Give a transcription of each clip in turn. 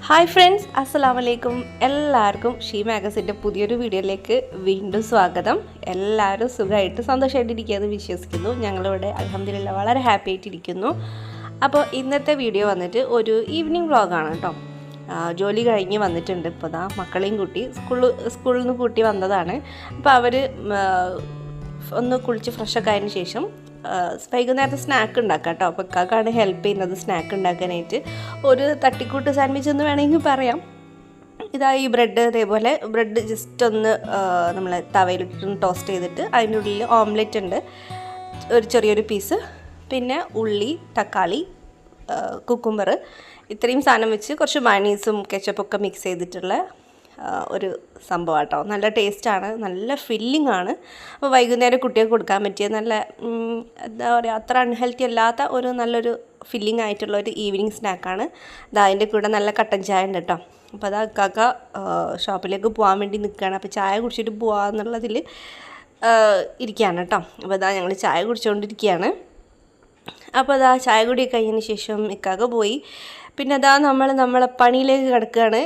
Hi friends, അസ്സലാമു അലൈക്കും. എല്ലാവർക്കും ഷീ മാഗസിൻ്റെ പുതിയൊരു വീഡിയോയിലേക്ക് വീണ്ടും സ്വാഗതം. എല്ലാവരും സുഖമായിട്ട് സന്തോഷമായിട്ടിരിക്കുകയെന്ന് വിശ്വസിക്കുന്നു. ഞങ്ങളിവിടെ അൽഹംദുലില്ലാ വളരെ ഹാപ്പി ആയിട്ടിരിക്കുന്നു. അപ്പോൾ ഇന്നത്തെ വീഡിയോ വന്നിട്ട് ഒരു ഈവനിങ് വ്ളോഗാണ് കേട്ടോ. ജോലി കഴിഞ്ഞ് വന്നിട്ടുണ്ട്. ഇപ്പോൾ ദാ മക്കളെയും കൂട്ടി സ്കൂളിൽ നിന്ന് കൂട്ടി വന്നതാണ്. അപ്പോൾ അവർ ഒന്ന് കുളിച്ച് ഫ്രഷൊക്കെ ആയതിനു ശേഷം വൈകുന്നേരത്തെ സ്നാക്ക് ഉണ്ടാക്കാം കേട്ടോ. അപ്പോൾ ഇക്കാക്കാണ് ഹെൽപ്പ് ചെയ്യുന്നത് സ്നാക്ക് ഉണ്ടാക്കാനായിട്ട്. ഒരു തട്ടിക്കൂട്ട് സാൻഡ്വിച്ച് എന്ന് വേണമെങ്കിൽ പറയാം. ഇതാ ഈ ബ്രെഡ്, അതേപോലെ ബ്രെഡ് ജസ്റ്റ് ഒന്ന് നമ്മൾ തവയിലിട്ട് ടോസ്റ്റ് ചെയ്തിട്ട് അതിൻ്റെ ഉള്ളിൽ ഓംലെറ്റ് ഉണ്ട്, ഒരു ചെറിയൊരു പീസ്, പിന്നെ ഉള്ളി, തക്കാളി, കുക്കുംബർ, ഇത്രയും സാധനം വെച്ച് കുറച്ച് മയണീസും കെച്ചപ്പൊക്കെ മിക്സ് ചെയ്തിട്ടുള്ള ഒരു സംഭവം കേട്ടോ. നല്ല ടേസ്റ്റാണ്, നല്ല ഫില്ലിംഗ് ആണ്. അപ്പോൾ വൈകുന്നേരം കുട്ടികൾക്ക് കൊടുക്കാൻ പറ്റിയ നല്ല എന്താ പറയുക, അത്ര അൺഹെൽത്തി അല്ലാത്ത ഒരു നല്ലൊരു ഫില്ലിംഗ് ആയിട്ടുള്ള ഒരു ഈവനിങ് സ്നാക്കാണ്. അതിൻ്റെ കൂടെ നല്ല കട്ടൻ ചായ ഉണ്ട് കേട്ടോ. അപ്പോൾ അതാ കാക്ക ഷോപ്പിലേക്ക് പോകാൻ വേണ്ടി നിൽക്കുകയാണ്. അപ്പോൾ ചായ കുടിച്ചിട്ട് പോകാമെന്നുള്ളതിൽ ഇരിക്കുകയാണ് കേട്ടോ. അപ്പോൾ അതാ ഞങ്ങൾ ചായ കുടിച്ചുകൊണ്ടിരിക്കുകയാണ്. അപ്പോൾ അതാ ചായ കുടിയൊക്കെ കഴിഞ്ഞതിന് ശേഷം ഇക്കാക്ക പോയി. പിന്നെ അതാ നമ്മളെ പണിയിലേക്ക് കിടക്കുകയാണ്.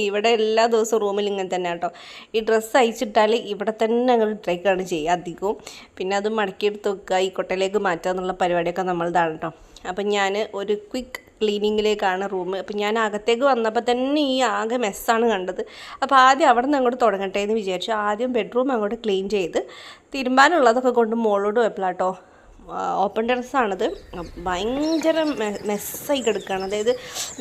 ഇവിടെ എല്ലാ ദിവസവും റൂമിൽ ഇങ്ങനെ തന്നെ കേട്ടോ. ഈ ഡ്രസ്സ് അയച്ചിട്ടാൽ ഇവിടെ തന്നെ അങ്ങോട്ട് ഇട്ടേക്കാണ് ചെയ്യുക അധികവും. പിന്നെ അത് മടക്കിയെടുത്ത് വെക്കുക, ഈ കൊട്ടയിലേക്ക് മാറ്റുക എന്നുള്ള പരിപാടിയൊക്കെ നമ്മളിതാണ് കേട്ടോ. അപ്പം ഞാൻ ഒരു ക്വിക്ക് ക്ലീനിങ്ങിലേക്കാണ് റൂം. അപ്പം ഞാൻ അകത്തേക്ക് വന്നപ്പോൾ തന്നെ ഈ ആകെ മെസ്സാണ് കണ്ടത്. അപ്പോൾ ആദ്യം അവിടെ നിന്ന് അങ്ങോട്ട് തുടങ്ങട്ടെ എന്ന് വിചാരിച്ചു. ആദ്യം ബെഡ്റൂം അങ്ങോട്ട് ക്ലീൻ ചെയ്ത് തിരുമ്പാനുള്ളതൊക്കെ കൊണ്ട് മുകളിലോട്ട് വെപ്പിലാട്ടോ. ഓപ്പൺ ടെറസാണിത്. ഭയങ്കര മെസ്സായി കിടക്കുകയാണ്. അതായത്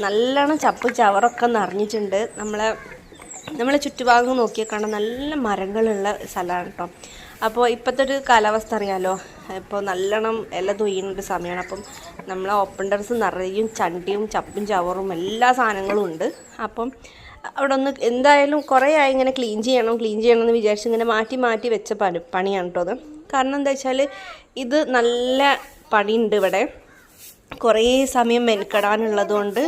നല്ലോണം ചപ്പ് ചവറൊക്കെ നിറഞ്ഞിട്ടുണ്ട്. നമ്മളെ ചുറ്റുഭാഗം നോക്കിയാൽ കാണാൻ നല്ല മരങ്ങളുള്ള സ്ഥലമാണ് കേട്ടോ. അപ്പോൾ ഇപ്പോഴത്തെ ഒരു കാലാവസ്ഥ അറിയാമല്ലോ, ഇപ്പോൾ നല്ലോണം ഇല തൊയ്യുന്നൊരു സമയമാണ്. അപ്പം നമ്മളെ ഓപ്പൺ ടെറസ് നിറയും ചണ്ടിയും ചപ്പും ചവറും എല്ലാ സാധനങ്ങളും ഉണ്ട്. അപ്പം അവിടെ ഒന്ന് എന്തായാലും കുറേ ആയി ഇങ്ങനെ ക്ലീൻ ചെയ്യണം എന്ന് വിചാരിച്ച് ഇങ്ങനെ മാറ്റി വെച്ച പണിയാണ് കേട്ടോ അത്. കാരണം എന്താ വെച്ചാൽ ഇത് നല്ല പണിയുണ്ട് ഇവിടെ. കുറേ സമയം മെനക്കെടാനുള്ളത് കൊണ്ട്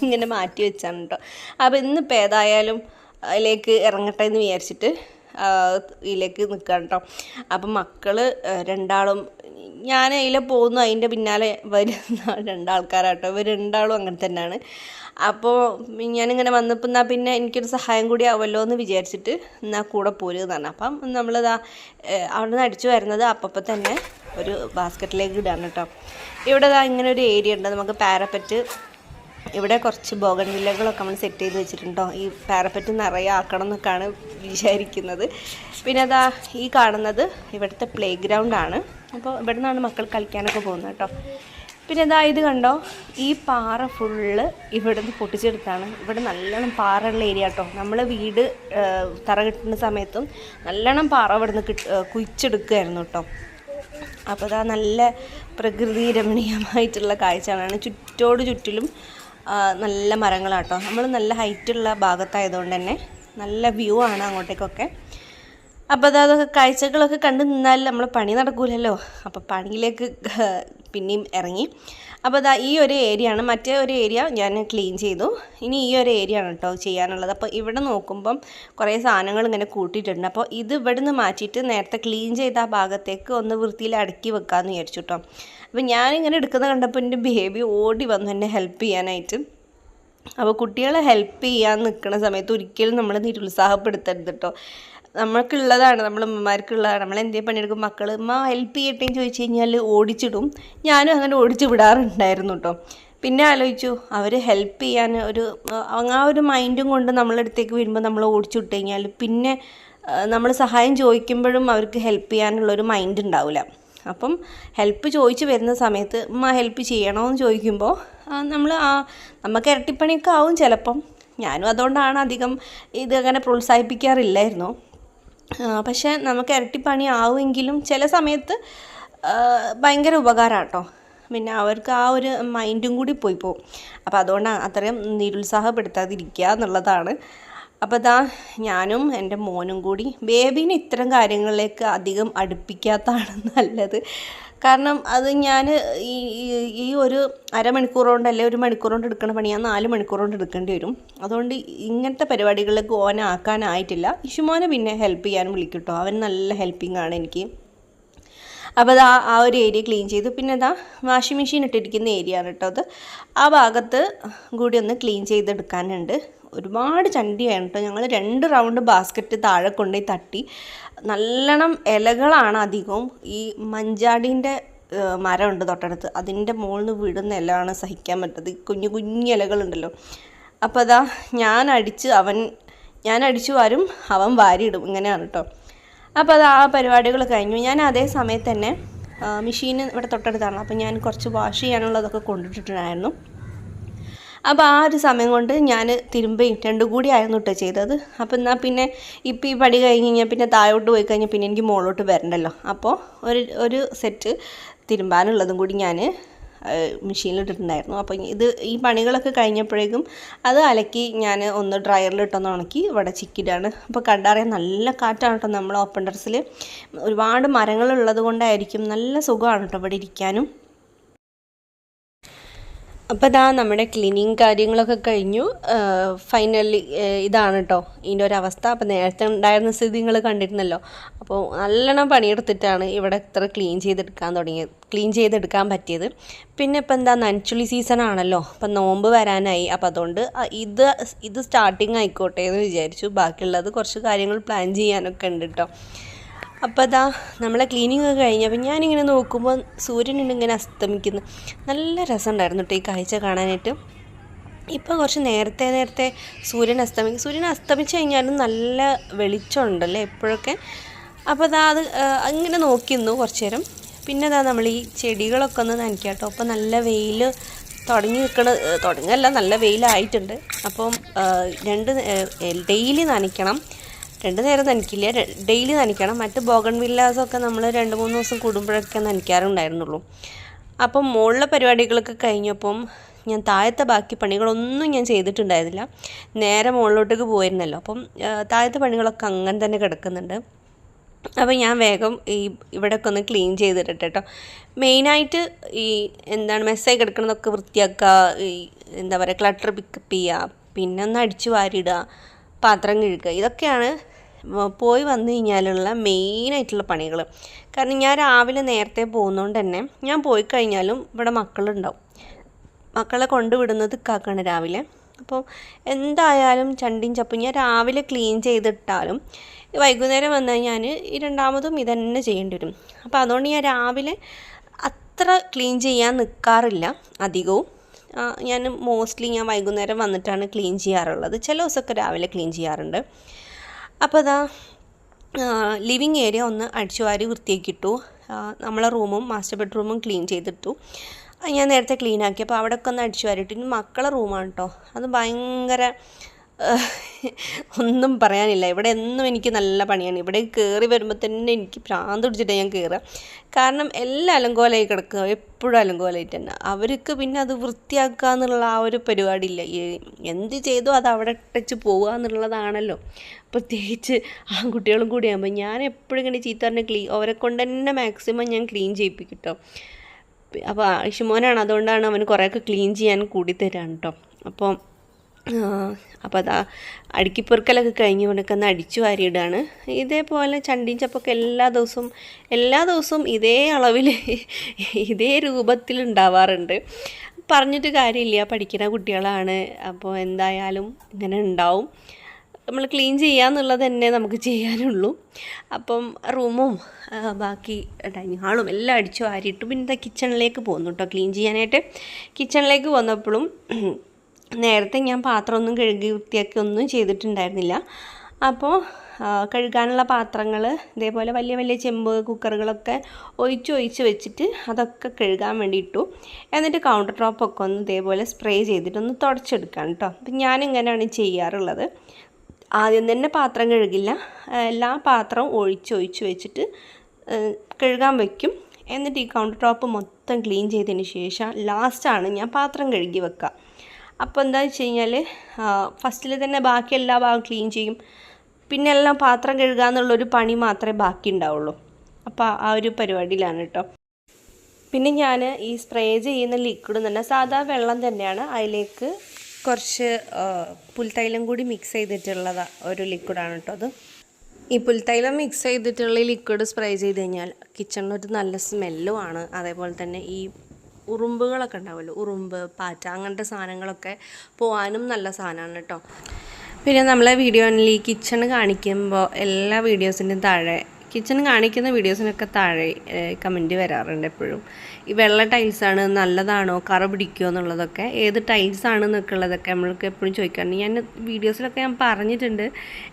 ഇങ്ങനെ മാറ്റി വെച്ചാണ് കേട്ടോ. അപ്പോൾ ഇന്നിപ്പോൾ ഏതായാലും അതിലേക്ക് ഇറങ്ങട്ടെ എന്ന് വിചാരിച്ചിട്ട് ഇതിലേക്ക് നിൽക്കാം കേട്ടോ. അപ്പം മക്കൾ രണ്ടാളും, ഞാൻ അതിൽ പോകുന്നു, അതിൻ്റെ പിന്നാലെ വരുന്ന രണ്ടാൾക്കാരാട്ടോ. ഇവർ രണ്ടാളും അങ്ങനെ തന്നെയാണ്. അപ്പോൾ ഞാനിങ്ങനെ വന്നപ്പോൾ എന്നാൽ പിന്നെ എനിക്കൊരു സഹായം കൂടി ആവുമല്ലോ എന്ന് വിചാരിച്ചിട്ട് എന്നാൽ കൂടെ പോരുന്നതാണ്. അപ്പം നമ്മളിതാ അവിടെ നിന്ന് അടിച്ചു വരുന്നത് അപ്പം തന്നെ ഒരു ബാസ്ക്കറ്റിലേക്ക് ഇടാണ് കേട്ടോ. ഇവിടെ ഇങ്ങനെ ഒരു ഏരിയ ഉണ്ട്, നമുക്ക് പാരപ്പറ്റ്, ഇവിടെ കുറച്ച് ബോഗൺവില്ലകളൊക്കെ നമ്മൾ സെറ്റ് ചെയ്ത് വെച്ചിട്ടുണ്ടോ. ഈ പാരപ്പറ്റ് നിറയെ ആക്കണം എന്നൊക്കെയാണ് വിചാരിക്കുന്നത്. പിന്നെ അതാ ഈ കാണുന്നത് ഇവിടുത്തെ പ്ലേ ഗ്രൗണ്ടാണ്. അപ്പോൾ ഇവിടെ നിന്നാണ് മക്കൾ കളിക്കാനൊക്കെ പോകുന്നത് കേട്ടോ. പിന്നെ അതാ ഇത് കണ്ടോ, ഈ പാറ ഫുള്ള് ഇവിടെ നിന്ന് പൊട്ടിച്ചെടുത്താണ്. ഇവിടെ നല്ലോണം പാറയുള്ള ഏരിയ കേട്ടോ. നമ്മൾ വീട് തറ കെട്ടുന്ന സമയത്തും നല്ലോണം പാറ ഇവിടെ നിന്ന് കുഴിച്ചെടുക്കുകയായിരുന്നു കേട്ടോ. അപ്പോൾ അതാ നല്ല പ്രകൃതി രമണീയമായിട്ടുള്ള കാഴ്ചകളാണ്. ചുറ്റിലും നല്ല മരങ്ങളാട്ടോ. നമ്മൾ നല്ല ഹൈറ്റുള്ള ഭാഗത്തായതുകൊണ്ട് തന്നെ നല്ല വ്യൂ ആണ് അങ്ങോട്ടേക്കൊക്കെ. അപ്പോൾ അതൊക്കെ കാഴ്ചകളൊക്കെ കണ്ടു നിന്നാൽ നമ്മൾ പണി നടക്കൂലല്ലോ. അപ്പോൾ പണിയിലേക്ക് പിന്നെയും ഇറങ്ങി. അപ്പോൾ അതാ ഈ ഒരു ഏരിയ ആണ്. മറ്റേ ഒരു ഏരിയ ഞാൻ ക്ലീൻ ചെയ്തു. ഇനി ഈ ഒരു ഏരിയ ആണ് കേട്ടോ ചെയ്യാനുള്ളത്. അപ്പോൾ ഇവിടെ നോക്കുമ്പം കുറേ സാധനങ്ങൾ ഇങ്ങനെ കൂട്ടിയിട്ടുണ്ട്. അപ്പോൾ ഇത് ഇവിടെ നിന്ന് മാറ്റിയിട്ട് നേരത്തെ ക്ലീൻ ചെയ്ത ആ ഭാഗത്തേക്ക് ഒന്ന് വൃത്തിയിൽ അടുക്കി വെക്കാമെന്ന് വിചാരിച്ചു കേട്ടോ. അപ്പോൾ ഞാനിങ്ങനെ എടുക്കുന്നത് കണ്ടപ്പോൾ എൻ്റെ ബേബി ഓടി വന്നു എന്നെ ഹെൽപ്പ് ചെയ്യാനായിട്ട്. അപ്പോൾ കുട്ടികളെ ഹെൽപ്പ് ചെയ്യാൻ നിൽക്കുന്ന സമയത്ത് ഒരിക്കലും നമ്മൾ നിരുത്സാഹപ്പെടുത്തരുത് കേട്ടോ. നമ്മൾക്കുള്ളതാണ്, നമ്മൾ അമ്മമാർക്കുള്ളതാണ്. നമ്മൾ എന്തേ പണിയെടുക്കും, മക്കൾ ഹെൽപ്പ് ചെയ്യട്ടെ എന്ന് ചോദിച്ചു കഴിഞ്ഞാൽ ഓടിച്ചിടും. ഞാനും അങ്ങനെ ഓടിച്ച് വിടാറുണ്ടായിരുന്നു കേട്ടോ. പിന്നെ ആലോചിച്ചു, അവർ ഹെൽപ്പ് ചെയ്യാൻ ആ ഒരു മൈൻഡും കൊണ്ട് നമ്മളടുത്തേക്ക് വരുമ്പോൾ നമ്മൾ ഓടിച്ചു വിട്ട് കഴിഞ്ഞാൽ പിന്നെ നമ്മൾ സഹായം ചോദിക്കുമ്പോഴും അവർക്ക് ഹെൽപ്പ് ചെയ്യാനുള്ളൊരു മൈൻഡ് ഉണ്ടാവില്ല. അപ്പം ഹെൽപ്പ് ചോദിച്ച് വരുന്ന സമയത്ത് ഹെൽപ്പ് ചെയ്യണമെന്ന് ചോദിക്കുമ്പോൾ നമുക്ക് ഇരട്ടിപ്പണിയൊക്കെ ആവും ചിലപ്പം. ഞാനും അതുകൊണ്ടാണ് അധികം ഇതങ്ങനെ പ്രോത്സാഹിപ്പിക്കാറില്ലായിരുന്നു. പക്ഷേ നമുക്ക് ഇരട്ടിപ്പണി ആവുമെങ്കിലും ചില സമയത്ത് ഭയങ്കര ഉപകാരമാണ് കേട്ടോ. പിന്നെ അവർക്ക് ആ ഒരു മൈൻഡും കൂടി പോയി പോകും. അപ്പോൾ അതുകൊണ്ടാണ് അത്രയും നിരുത്സാഹപ്പെടുത്താതിരിക്കുക എന്നുള്ളതാണ്. അപ്പോൾ ഇതാ ഞാനും എൻ്റെ മോനും കൂടി ബേബീനെ ഇത്തരം കാര്യങ്ങളിലേക്ക് അധികം അടുപ്പിക്കാത്തതാണ് നല്ലത്. കാരണം അത് ഞാൻ ഈ ഒരു അരമണിക്കൂർ കൊണ്ട് അല്ലെങ്കിൽ ഒരു മണിക്കൂർ കൊണ്ട് എടുക്കുന്ന പണി ഞാൻ 4 മണിക്കൂർ കൊണ്ട് എടുക്കേണ്ടി വരും. അതുകൊണ്ട് ഇങ്ങനത്തെ പരിപാടികളിലേക്ക് ഓനാക്കാനായിട്ടില്ല. ഇഷുമോനെ പിന്നെ ഹെൽപ്പ് ചെയ്യാനും വിളിക്കും കേട്ടോ. അവൻ നല്ല ഹെൽപ്പിംഗ് ആണ് എനിക്ക്. അപ്പോൾ അത് ആ ഒരു ഏരിയ ക്ലീൻ ചെയ്തു. പിന്നെ ഇതാ വാഷിംഗ് മെഷീൻ ഇട്ടിരിക്കുന്ന ഏരിയ ആണ് കേട്ടോ അത്. ആ ഭാഗത്ത് കൂടി ഒന്ന് ക്ലീൻ ചെയ്തെടുക്കാനുണ്ട്. ഒരുപാട് ചണ്ടിയാണ് കേട്ടോ. ഞങ്ങൾ 2 റൗണ്ട് ബാസ്ക്കറ്റ് താഴെ കൊണ്ടുപോയി തട്ടി. നല്ലോണം ഇലകളാണ് അധികവും. ഈ മഞ്ചാടീൻ്റെ മരമുണ്ട് തൊട്ടടുത്ത്, അതിൻ്റെ മുകളിൽ നിന്ന് വീടുന്ന ഇലയാണ് സഹിക്കാൻ പറ്റത്. കുഞ്ഞു കുഞ്ഞു ഇലകളുണ്ടല്ലോ. അപ്പോൾ അതാ ഞാൻ അടിച്ചു വാരും, അവൻ വാരിയിടും, ഇങ്ങനെയാണ് കേട്ടോ. അപ്പോൾ അത് ആ പരിപാടികൾ കഴിഞ്ഞു. ഞാൻ അതേ സമയത്ത് തന്നെ മെഷീൻ ഇവിടെ തൊട്ടടുത്താണ്. അപ്പോൾ ഞാൻ കുറച്ച് വാഷ് ചെയ്യാനുള്ളതൊക്കെ കൊണ്ടിട്ടിട്ടുണ്ടായിരുന്നു. അപ്പോൾ ആ ഒരു സമയം കൊണ്ട് ഞാൻ തിരുമ്പയും 2 കൂടി ആയിരുന്നു കേട്ടോ ചെയ്തത്. അപ്പോൾ എന്നാൽ പിന്നെ ഇപ്പോൾ ഈ പടി കഴിഞ്ഞ് കഴിഞ്ഞാൽ പിന്നെ താഴോട്ട് പോയി കഴിഞ്ഞാൽ പിന്നെ എനിക്ക് മുകളിലോട്ട് വരണ്ടല്ലോ. അപ്പോൾ ഒരു സെറ്റ് തിരുമ്പാനുള്ളതും കൂടി ഞാൻ മെഷീനിലിട്ടിട്ടുണ്ടായിരുന്നു. അപ്പോൾ ഈ പണികളൊക്കെ കഴിഞ്ഞപ്പോഴേക്കും അത് അലക്കി ഞാൻ ഒന്ന് ഡ്രയറിലിട്ടൊന്ന് ഉണക്കി ഇവിടെ ചിക്കിയിട്ടാണ്. അപ്പോൾ കണ്ടറിയാൻ നല്ല കാറ്റാണ് കേട്ടോ. നമ്മൾ ഓപ്പൺ ടെറസിൽ ഒരുപാട് മരങ്ങളുള്ളത് കൊണ്ടായിരിക്കും നല്ല സുഖമാണ് കേട്ടോ ഇവിടെ ഇരിക്കാനും. അപ്പോൾ ഇതാ നമ്മുടെ ക്ലീനിങ് കാര്യങ്ങളൊക്കെ കഴിഞ്ഞു. ഫൈനലി ഇതാണ് കേട്ടോ ഇതിൻ്റെ ഒരു അവസ്ഥ. അപ്പോൾ നേരത്തെ ഉണ്ടായിരുന്ന സ്ഥിതി നിങ്ങൾ കണ്ടിരുന്നല്ലോ. അപ്പോൾ നല്ലോണം പണിയെടുത്തിട്ടാണ് ഇവിടെ ഇത്ര ക്ലീൻ ചെയ്തെടുക്കാൻ പറ്റിയത്. പിന്നെ ഇപ്പോൾ എന്താ നനച്ചുള്ളി സീസൺ ആണല്ലോ. അപ്പം നോമ്പ് വരാനായി. അപ്പോൾ അതുകൊണ്ട് ഇത് സ്റ്റാർട്ടിങ് ആയിക്കോട്ടെ എന്ന് വിചാരിച്ചു. ബാക്കിയുള്ളത് കുറച്ച് കാര്യങ്ങൾ പ്ലാൻ ചെയ്യാനൊക്കെ ഉണ്ട് കേട്ടോ. അപ്പോൾ അതാ നമ്മളെ ക്ലീനിങ് ഒക്കെ കഴിഞ്ഞപ്പോൾ ഞാനിങ്ങനെ നോക്കുമ്പോൾ സൂര്യനുണ്ട് ഇങ്ങനെ അസ്തമിക്കുന്നു. നല്ല രസമുണ്ടായിരുന്നു കേട്ടോ ഈ കാഴ്ച കാണാനായിട്ട്. ഇപ്പോൾ കുറച്ച് നേരത്തെ സൂര്യൻ അസ്തമിച്ച് കഴിഞ്ഞാലും നല്ല വെളിച്ചമുണ്ടല്ലേ എപ്പോഴൊക്കെ. അപ്പോൾ അത് അങ്ങനെ നോക്കിയിരുന്നു കുറച്ച് നേരം. പിന്നെ നമ്മൾ ഈ ചെടികളൊക്കെ ഒന്ന് നനയ്ക്കാം കേട്ടോ. അപ്പോൾ നല്ല വെയിൽ തുടങ്ങല്ല, നല്ല വെയിലായിട്ടുണ്ട്. അപ്പം ഡെയിലി നനയ്ക്കണം. 2 നേരം നനയ്ക്കില്ല, ഡെയിലി നനയ്ക്കണം. മറ്റ് ബോഗൺവില്ലാസൊക്കെ നമ്മൾ 2-3 ദിവസം കൂടുമ്പോഴൊക്കെ നനയ്ക്കാറുണ്ടായിരുന്നുള്ളൂ. അപ്പം മുകളിലെ പരിപാടികളൊക്കെ കഴിഞ്ഞപ്പം ഞാൻ താഴത്തെ ബാക്കി പണികളൊന്നും ഞാൻ ചെയ്തിട്ടുണ്ടായിരുന്നില്ല. നേരെ മുകളിലോട്ടേക്ക് പോയിരുന്നല്ലോ. അപ്പം താഴത്തെ പണികളൊക്കെ അങ്ങനെ തന്നെ കിടക്കുന്നുണ്ട്. അപ്പോൾ ഞാൻ വേഗം ഇവിടെയൊക്കെ ഒന്ന് ക്ലീൻ ചെയ്തിട്ട് കേട്ടോ. മെയിനായിട്ട് മെസ്സായി കിടക്കുന്നതൊക്കെ വൃത്തിയാക്കുക, എന്താ പറയുക, ക്ലട്ടർ പിക്കപ്പ് ചെയ്യുക, പിന്നെ ഒന്ന് അടിച്ചു വാരിയിടുക, പാത്രം കഴുകുക. ഇതൊക്കെയാണ് പോയി വന്നു കഴിഞ്ഞാലുള്ള മെയിനായിട്ടുള്ള പണികൾ. കാരണം ഞാൻ രാവിലെ നേരത്തെ പോകുന്നതുകൊണ്ട് തന്നെ ഞാൻ പോയി കഴിഞ്ഞാലും ഇവിടെ മക്കളുണ്ടാവും. മക്കളെ കൊണ്ടുവിടുന്നത് കാക്കാണ് രാവിലെ. അപ്പോൾ എന്തായാലും ചണ്ടിയും ചപ്പും ഞാൻ രാവിലെ ക്ലീൻ ചെയ്തിട്ടാലും വൈകുന്നേരം വന്നു കഴിഞ്ഞാൽ രണ്ടാമതും ഇതന്നെ ചെയ്യേണ്ടി വരും. അപ്പോൾ അതുകൊണ്ട് ഞാൻ രാവിലെ അത്ര ക്ലീൻ ചെയ്യാൻ നിൽക്കാറില്ല അധികവും. ഞാൻ വൈകുന്നേരം വന്നിട്ടാണ് ക്ലീൻ ചെയ്യാറുള്ളത്. ചില ദിവസമൊക്കെ രാവിലെ ക്ലീൻ ചെയ്യാറുണ്ട്. അപ്പോൾ ലിവിങ് ഏരിയ ഒന്ന് അടിച്ചു വാരി വൃത്തിയാക്കിയിട്ടു. നമ്മളെ റൂമും മാസ്റ്റർ ബെഡ്റൂമും ക്ലീൻ ചെയ്തിട്ടു. ഞാൻ നേരത്തെ ക്ലീൻ ആക്കി. അപ്പോൾ അവിടെയൊക്കെ ഒന്ന് അടിച്ചു വാരിയിട്ടു. ഇനി മക്കളെ റൂമാണ് കേട്ടോ. അത് ഭയങ്കര ഒന്നും പറയാനില്ല. ഇവിടെ എന്നും എനിക്ക് നല്ല പണിയാണ്. ഇവിടെ കയറി വരുമ്പോൾ തന്നെ എനിക്ക് ഭ്രാന്ത് പിടിച്ചിട്ടാണ് ഞാൻ കയറുക. കാരണം എല്ലാം അലങ്കോലമായി കിടക്കുക, എപ്പോഴും അലങ്കോലമായിട്ട് തന്നെ. അവർക്ക് പിന്നെ അത് വൃത്തിയാക്കുക എന്നുള്ള ആ ഒരു പരിപാടിയില്ല. എന്ത് ചെയ്തോ അത് അവിടെ ഇട്ടച്ച് പോവുക എന്നുള്ളതാണല്ലോ. പ്രത്യേകിച്ച് ആൺകുട്ടികളും കൂടിയാകുമ്പോൾ ഞാൻ എപ്പോഴും ഇങ്ങനെ ചീത്ത പറഞ്ഞ് അവരെ കൊണ്ട് തന്നെ മാക്സിമം ഞാൻ ക്ലീൻ ചെയ്യിപ്പിക്കും കേട്ടോ. അപ്പോൾ ഇഷുമോനാണ്, അതുകൊണ്ടാണ് അവന് കുറേയൊക്കെ ക്ലീൻ ചെയ്യാൻ കൂടി തരാണ് കേട്ടോ. അപ്പോൾ അടുക്കിപ്പെറുക്കലൊക്കെ കഴിഞ്ഞ് കൊണ്ടൊക്കെ ഒന്ന് അടിച്ചു വാരിയിടുകയാണ്. ഇതേപോലെ ചണ്ടിയും ചപ്പൊക്കെ എല്ലാ ദിവസവും ഇതേ അളവിൽ ഇതേ രൂപത്തിൽ ഉണ്ടാവാറുണ്ട്. പറഞ്ഞിട്ട് കാര്യമില്ല, പഠിക്കുന്ന കുട്ടികളാണ്. അപ്പോൾ എന്തായാലും ഇങ്ങനെ ഉണ്ടാവും. നമ്മൾ ക്ലീൻ ചെയ്യാന്നുള്ളത് തന്നെ നമുക്ക് ചെയ്യാനുള്ളൂ. അപ്പം റൂമും ബാക്കി ഡൈനിങ് ഹാളും എല്ലാം അടിച്ചു വാരിയിട്ടു. പിന്നെ കിച്ചണിലേക്ക് പോകുന്നു കേട്ടോ ക്ലീൻ ചെയ്യാനായിട്ട്. കിച്ചണിലേക്ക് വന്നപ്പോഴും നേരത്തെ ഞാൻ പാത്രമൊന്നും കഴുകി വൃത്തിയാക്കി ഒന്നും ചെയ്തിട്ടുണ്ടായിരുന്നില്ല. അപ്പോൾ കഴുകാനുള്ള പാത്രങ്ങൾ ഇതേപോലെ വലിയ വലിയ ചെമ്പ് കുക്കറുകളൊക്കെ ഒഴിച്ച് വെച്ചിട്ട് അതൊക്കെ കഴുകാൻ വേണ്ടി ഇട്ടു. എന്നിട്ട് കൗണ്ടർ ടോപ്പൊക്കെ ഒന്ന് ഇതേപോലെ സ്പ്രേ ചെയ്തിട്ടൊന്ന് തുടച്ചെടുക്കാം കേട്ടോ. അപ്പം ഞാനിങ്ങനെയാണ് ചെയ്യാറുള്ളത്. ആദ്യം തന്നെ പാത്രം കഴുകില്ല, എല്ലാ പാത്രവും ഒഴിച്ച് വെച്ചിട്ട് കഴുകാൻ വയ്ക്കും. എന്നിട്ട് ഈ കൗണ്ടർ ടോപ്പ് മൊത്തം ക്ലീൻ ചെയ്തതിന് ശേഷം ലാസ്റ്റാണ് ഞാൻ പാത്രം കഴുകി വെക്കുക. അപ്പോൾ എന്താ വെച്ച് കഴിഞ്ഞാൽ ഫസ്റ്റിൽ തന്നെ ബാക്കി എല്ലാ ഭാഗവും ക്ലീൻ ചെയ്യും. പിന്നെ എല്ലാം പാത്രം കഴുകുക എന്നുള്ളൊരു പണി മാത്രമേ ബാക്കി ഉണ്ടാവുള്ളൂ. അപ്പോൾ ആ ഒരു പരിപാടിയിലാണ് കേട്ടോ. പിന്നെ ഞാൻ ഈ സ്പ്രേ ചെയ്യുന്ന ലിക്വിഡ് തന്നെ സാധാ വെള്ളം തന്നെയാണ്. അതിലേക്ക് കുറച്ച് പുൽത്തൈലം കൂടി മിക്സ് ചെയ്തിട്ടുള്ള ഒരു ലിക്വിഡാണ് കേട്ടോ അത്. ഈ പുൽത്തൈലം മിക്സ് ചെയ്തിട്ടുള്ള ലിക്വിഡ് സ്പ്രേ ചെയ്ത് കഴിഞ്ഞാൽ കിച്ചണിലൊരു നല്ല സ്മെല്ലുമാണ്. അതേപോലെ തന്നെ ഈ ഉറുമ്പുകളൊക്കെ ഉണ്ടാവുമല്ലോ, ഉറുമ്പ്, പാറ്റ, അങ്ങനത്തെ സാധനങ്ങളൊക്കെ പോകാനും നല്ല സാധനമാണ് കേട്ടോ. പിന്നെ നമ്മളെ വീഡിയോയിൽ ഈ കിച്ചൺ കാണിക്കുമ്പോൾ എല്ലാ വീഡിയോസിൻ്റെയും താഴെ, കിച്ചൺ കാണിക്കുന്ന വീഡിയോസിനൊക്കെ താഴെ കമൻറ്റ് വരാറുണ്ട് എപ്പോഴും. ഈ വെള്ള ടൈൽസാണ് നല്ലതാണോ, കറ പിടിക്കുമോ എന്നുള്ളതൊക്കെ, ഏത് ടൈൽസാണ് എന്നൊക്കെയുള്ളതൊക്കെ നമ്മൾക്ക് എപ്പോഴും ചോദിക്കാറുണ്ട്. ഞാൻ വീഡിയോസിലൊക്കെ ഞാൻ പറഞ്ഞിട്ടുണ്ട്,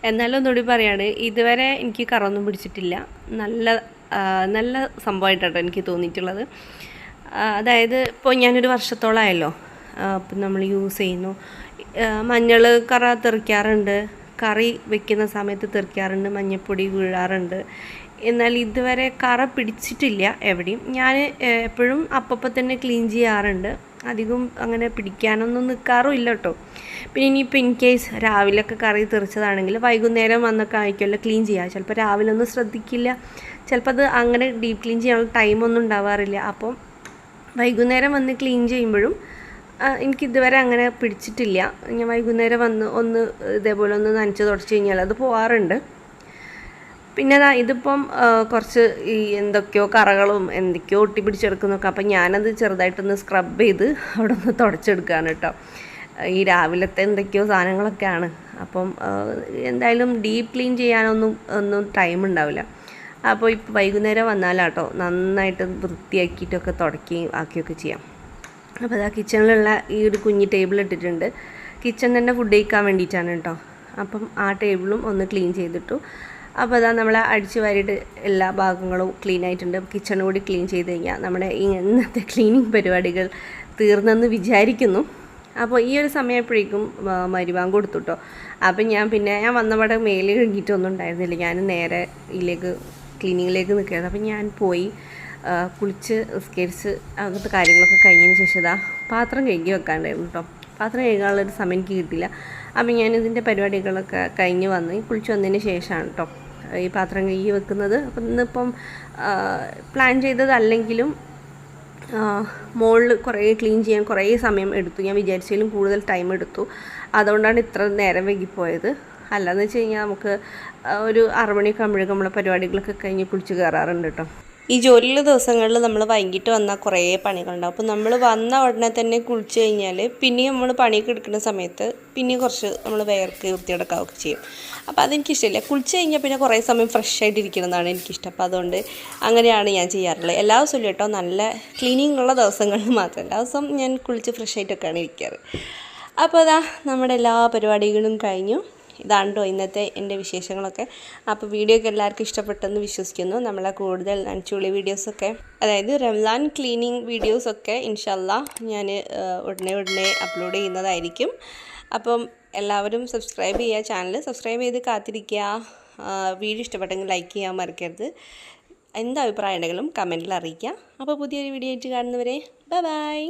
എന്നാലും ഒന്നുകൂടി പറയാണ്, ഇതുവരെ എനിക്ക് കറൊന്നും പിടിച്ചിട്ടില്ല. നല്ല സംഭവമായിട്ടാണ് എനിക്ക് തോന്നിയിട്ടുള്ളത്. അതായത് ഇപ്പോൾ ഞാനൊരു വർഷത്തോളമായല്ലോ അപ്പം നമ്മൾ യൂസ് ചെയ്യുന്നു. മഞ്ഞൾ കറ തെറിക്കാറുണ്ട്, കറി വെക്കുന്ന സമയത്ത് തെറിക്കാറുണ്ട്, മഞ്ഞൾപ്പൊടി വീഴാറുണ്ട്. എന്നാൽ ഇതുവരെ കറ പിടിച്ചിട്ടില്ല എവിടെയും. ഞാൻ എപ്പോഴും അപ്പം തന്നെ ക്ലീൻ ചെയ്യാറുണ്ട്. അധികം അങ്ങനെ പിടിക്കാനൊന്നും നിൽക്കാറും ഇല്ല കേട്ടോ. പിന്നെ ഇനിയിപ്പോൾ ഇൻ കേസ് രാവിലെയൊക്കെ കറി തെറിച്ചതാണെങ്കിൽ വൈകുന്നേരം വന്നൊക്കെ ആയിരിക്കുമല്ലോ ക്ലീൻ ചെയ്യുക. ചിലപ്പോൾ രാവിലെ ഒന്നും ശ്രദ്ധിക്കില്ല, ചിലപ്പോൾ അത് അങ്ങനെ ഡീപ്പ് ക്ലീൻ ചെയ്യാനുള്ള ടൈമൊന്നും ഉണ്ടാവാറില്ല. അപ്പം വൈകുന്നേരം വന്ന് ക്ലീൻ ചെയ്യുമ്പോഴും എനിക്കിതുവരെ അങ്ങനെ പിടിച്ചിട്ടില്ല. ഞാൻ വൈകുന്നേരം വന്ന് ഒന്ന് ഇതേപോലെ ഒന്ന് നനച്ച് തുടച്ച് കഴിഞ്ഞാൽ അത് പോകാറുണ്ട്. പിന്നെ ഇതിപ്പം കുറച്ച് ഈ എന്തൊക്കെയോ കറകളും എന്തൊക്കെയോ ഒട്ടി പിടിച്ചെടുക്കുന്നൊക്കെ, അപ്പം ഞാനത് ചെറുതായിട്ടൊന്ന് സ്ക്രബ് ചെയ്ത് അവിടെ ഒന്ന് തുടച്ചെടുക്കുകയാണ് കേട്ടോ. ഈ രാവിലത്തെ എന്തൊക്കെയോ സാധനങ്ങളൊക്കെയാണ്. അപ്പം എന്തായാലും ഡീപ്പ് ക്ലീൻ ചെയ്യാനൊന്നും ടൈം ഉണ്ടാവില്ല. അപ്പോൾ ഇപ്പോൾ വൈകുന്നേരം വന്നാലാട്ടോ നന്നായിട്ട് വൃത്തിയാക്കിയിട്ടൊക്കെ തുടക്കുകയും ആക്കിയൊക്കെ ചെയ്യാം. അപ്പോൾ അതാ കിച്ചണിലുള്ള ഈ ഒരു കുഞ്ഞി ടേബിൾ ഇട്ടിട്ടുണ്ട്. കിച്ചൺ തന്നെ ഫുഡ് കഴിക്കാൻ വേണ്ടിയിട്ടാണ് കേട്ടോ. അപ്പം ആ ടേബിളും ഒന്ന് ക്ലീൻ ചെയ്തിട്ടു. അപ്പോൾ അതാ നമ്മൾ അടിച്ചു വാരിയിട്ട് എല്ലാ ഭാഗങ്ങളും ക്ലീൻ ആയിട്ടുണ്ട്. കിച്ചൺ കൂടി ക്ലീൻ ചെയ്ത് കഴിഞ്ഞാൽ നമ്മുടെ ഈ ഇന്നത്തെ ക്ലീനിങ് പരിപാടികൾ തീർന്നെന്ന് വിചാരിക്കുന്നു. അപ്പോൾ ഈ ഒരു സമയപ്പോഴേക്കും മരിവാൻ കൊടുത്തു കേട്ടോ. അപ്പം ഞാൻ വന്നവിടെ മേലെ കഴുകിയിട്ടൊന്നും ഉണ്ടായിരുന്നില്ല. ഞാൻ നേരെ ക്ലീനിങ്ങിലേക്ക് നിൽക്കുകയായിരുന്നു. അപ്പം ഞാൻ പോയി കുളിച്ച് നിസ്കരിച്ച് അങ്ങനത്തെ കാര്യങ്ങളൊക്കെ കഴിഞ്ഞതിന് ശേഷം പാത്രം കഴുകി വെക്കാണ്ടായിരുന്നു കേട്ടോ. പാത്രം കഴുകാനുള്ളൊരു സമയം എനിക്ക് കിട്ടില്ല. അപ്പം ഞാനിതിൻ്റെ പരിപാടികളൊക്കെ കഴിഞ്ഞ് വന്ന് കുളിച്ച് വന്നതിന് ശേഷമാണ് കേട്ടോ ഈ പാത്രം കഴുകി വെക്കുന്നത്. അപ്പം ഇന്നിപ്പം പ്ലാൻ ചെയ്തതല്ലെങ്കിലും മുകളിൽ കുറേ ക്ലീൻ ചെയ്യാൻ കുറേ സമയം എടുത്തു. ഞാൻ വിചാരിച്ചതിലും കൂടുതൽ ടൈം എടുത്തു. അതുകൊണ്ടാണ് ഇത്ര നേരം വൈകിപ്പോയത്. അല്ലാന്ന് വെച്ച് കഴിഞ്ഞാൽ നമുക്ക് ഒരു 6 മണിയൊക്കെ ആകുമ്പോഴേക്കും നമ്മളെ പരിപാടികളൊക്കെ കഴിഞ്ഞ് കുളിച്ച് കയറാറുണ്ട് കേട്ടോ. ഈ ജോലിയുള്ള ദിവസങ്ങളിൽ നമ്മൾ വൈകിട്ട് വന്നാൽ കുറേ പണികളുണ്ടാവും. അപ്പോൾ നമ്മൾ വന്ന ഉടനെ തന്നെ കുളിച്ച് കഴിഞ്ഞാൽ പിന്നെയും നമ്മൾ പണിയൊക്കെ എടുക്കുന്ന സമയത്ത് പിന്നെയും കുറച്ച് നമ്മൾ വേർക്ക് വൃത്തിയെടുക്കുകയൊക്കെ ചെയ്യും. അപ്പോൾ അതെനിക്കിഷ്ടമില്ല. കുളിച്ച് കഴിഞ്ഞാൽ പിന്നെ കുറേ സമയം ഫ്രഷ് ആയിട്ടിരിക്കണമെന്നാണ് എനിക്കിഷ്ടം. അപ്പോൾ അതുകൊണ്ട് അങ്ങനെയാണ് ഞാൻ ചെയ്യാറുള്ളത്. എല്ലാ ദിവസവും കേട്ടോ, നല്ല ക്ലീനിങ് ഉള്ള ദിവസങ്ങളിൽ മാത്രം. എല്ലാ ദിവസവും ഞാൻ കുളിച്ച് ഫ്രഷ് ആയിട്ടൊക്കെയാണ് ഇരിക്കാറ്. അപ്പോൾ നമ്മുടെ എല്ലാ പരിപാടികളും കഴിഞ്ഞു. ഇതാണ് കേട്ടോ ഇന്നത്തെ എൻ്റെ വിശേഷങ്ങളൊക്കെ. അപ്പോൾ വീഡിയോ ഒക്കെ എല്ലാവർക്കും ഇഷ്ടപ്പെട്ടെന്ന് വിശ്വസിക്കുന്നു. നമ്മളെ കൂടുതൽ നനച്ചുള്ളി വീഡിയോസൊക്കെ, അതായത് റംസാൻ ക്ലീനിങ് വീഡിയോസൊക്കെ ഇൻഷാല്ലാഹ് ഞാൻ ഉടനെ അപ്ലോഡ് ചെയ്യുന്നതായിരിക്കും. അപ്പം എല്ലാവരും സബ്സ്ക്രൈബ് ചെയ്യുക, ചാനൽ സബ്സ്ക്രൈബ് ചെയ്ത് കാത്തിരിക്കുക. വീഡിയോ ഇഷ്ടപ്പെട്ടെങ്കിൽ ലൈക്ക് ചെയ്യാൻ മറക്കരുത്. എന്താ അഭിപ്രായം ഉണ്ടെങ്കിലും കമൻറ്റിൽ അറിയിക്കുക. അപ്പോൾ പുതിയൊരു വീഡിയോ ആയിട്ട് കാണുന്നവരെ ബൈ.